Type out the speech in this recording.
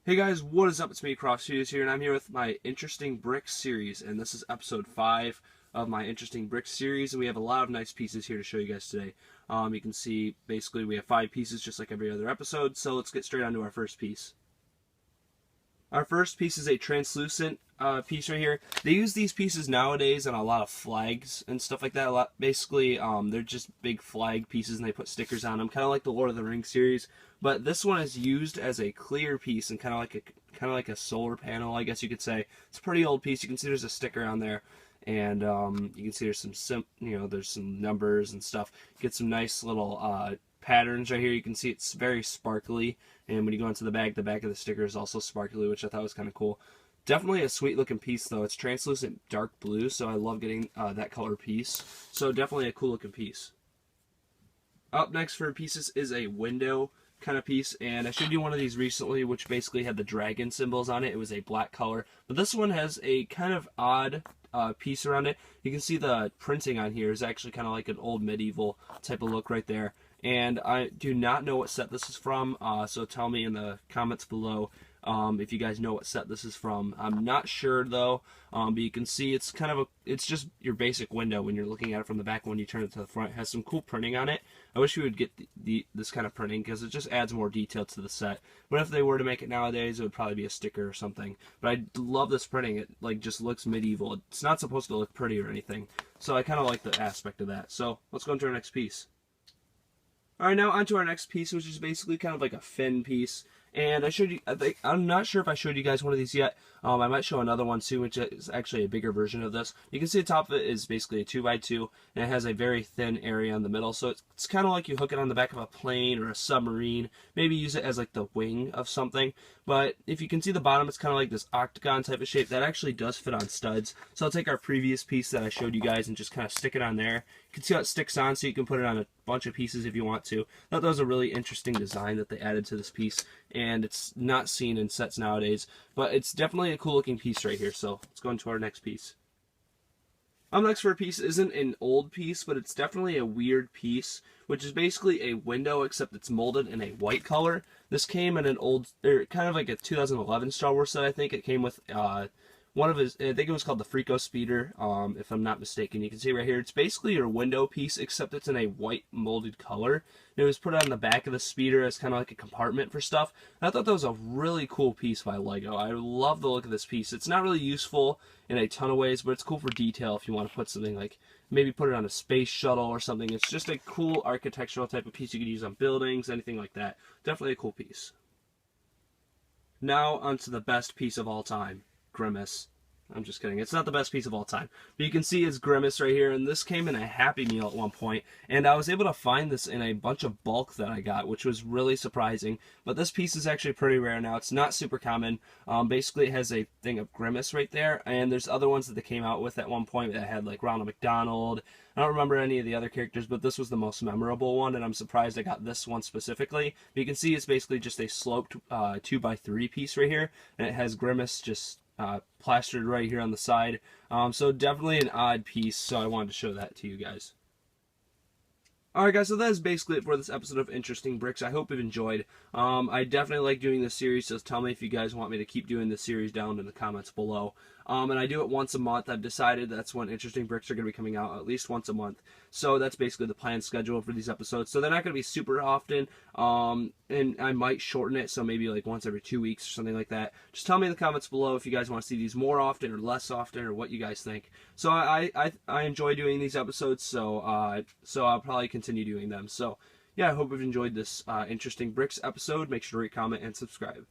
Hey guys, what is up? It's me, Croft Studios here, and I'm here with my Interesting Bricks series, and this is episode 5 of my Interesting Bricks series, and we have a lot of nice pieces here to show you guys today. You can see, basically, we have 5 pieces just like every other episode, so let's get straight on to our first piece. Our first piece is a translucent piece right here. They use these pieces nowadays on a lot of flags and stuff like that. Basically, they're just big flag pieces and they put stickers on them, kind of like the Lord of the Rings series. But this one is used as a clear piece and kind of like a solar panel, I guess you could say. It's a pretty old piece. You can see there's a sticker on there, and you can see there's there's some numbers and stuff. Get some nice little patterns right here. You can see it's very sparkly, and when you go into the back of the sticker is also sparkly, which I thought was kind of cool. Definitely a sweet looking piece though. It's translucent dark blue, so I love getting that color piece. So definitely a cool looking piece. Up next for pieces is a window kind of piece, and I showed you one of these recently which basically had the dragon symbols on it. It was a black color, but this one has a kind of odd piece around it. You can see the printing on here is actually kind of like an old medieval type of look right there, and I do not know what set this is from, so tell me in the comments below if you guys know what set this is from. I'm not sure though, but you can see it's it's just your basic window when you're looking at it from the back. When you turn it to the front, it has some cool printing on it. I wish we would get this kind of printing because it just adds more detail to the set. But if they were to make it nowadays, it would probably be a sticker or something. But I love this printing. It just looks medieval. It's not supposed to look pretty or anything, so I kind of like the aspect of that. So let's go into our next piece. Alright, now onto our next piece, which is basically kind of like a fin piece. And I showed you, I'm not sure if I showed you guys one of these yet. I might show another one too, which is actually a bigger version of this. You can see the top of it is basically a 2x2, and it has a very thin area in the middle. So it's kind of like you hook it on the back of a plane or a submarine. Maybe use it as like the wing of something. But if you can see the bottom, it's kind of like this octagon type of shape. That actually does fit on studs. So I'll take our previous piece that I showed you guys and just kind of stick it on there. You can see how it sticks on, so you can put it on a bunch of pieces if you want to. I thought that was a really interesting design that they added to this piece, and it's not seen in sets nowadays, but it's definitely a cool looking piece right here. So let's go into our next piece. Next for a piece isn't an old piece, but it's definitely a weird piece, which is basically a window except it's molded in a white color. This came in an old, kind of like a 2011 Star Wars set. I think it came with one of his, I think it was called the Freako Speeder, if I'm not mistaken. You can see right here, it's basically your window piece, except it's in a white molded color. And it was put on the back of the speeder as kind of like a compartment for stuff. And I thought that was a really cool piece by LEGO. I love the look of this piece. It's not really useful in a ton of ways, but it's cool for detail if you want to put something like, maybe put it on a space shuttle or something. It's just a cool architectural type of piece you could use on buildings, anything like that. Definitely a cool piece. Now onto the best piece of all time. Grimace. I'm just kidding. It's not the best piece of all time. But you can see it's Grimace right here, and this came in a Happy Meal at one point, and I was able to find this in a bunch of bulk that I got, which was really surprising. But this piece is actually pretty rare now. It's not super common. Basically, it has a thing of Grimace right there, and there's other ones that they came out with at one point that had like Ronald McDonald. I don't remember any of the other characters, but this was the most memorable one, and I'm surprised I got this one specifically. But you can see it's basically just a sloped 2x3 piece right here, and it has Grimace just plastered right here on the side. So definitely an odd piece, so I wanted to show that to you guys. Alright guys, so that is basically it for this episode of Interesting Bricks. I hope you've enjoyed. I definitely like doing this series, so tell me if you guys want me to keep doing this series down in the comments below. And I do it once a month. I've decided that's when Interesting Bricks are going to be coming out, at least once a month. So that's basically the planned schedule for these episodes. So they're not going to be super often, and I might shorten it, so maybe like once every 2 weeks or something like that. Just tell me in the comments below if you guys want to see these more often or less often, or what you guys think. So I enjoy doing these episodes, so I'll probably continue doing them. So yeah, I hope you've enjoyed this Interesting Bricks episode. Make sure to rate, comment, and subscribe.